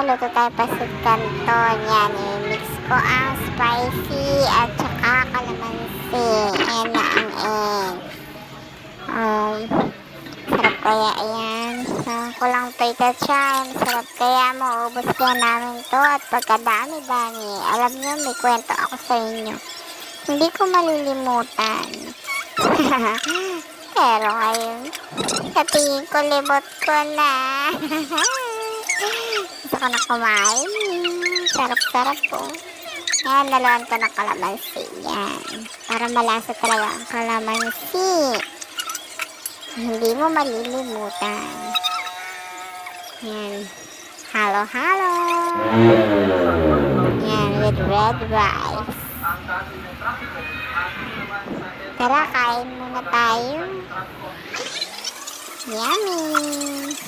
luto tayo pasit canton. Yan, i-mix ko ang spicy at saka kalamansi. Ayan na ang egg. Sarap kaya yan. So, kulang to itatsa. Sarap kaya maubos kaya namin to at pagkadami-dami. Alam nyo, may kwento ako sa inyo. Hindi ko malilimutan. Pero ngayon, sa tingin ko, libot ko na. Gusto ko na kumain. Sarap-sarap po. Ayan, naluan ko ng kalamansi. Yan. Para malasa talaga ang kalamansi. Hindi mo malilimutan. Yan. Halo-halo. Yan, with red rice. Tara, kain muna tayo. Yummy!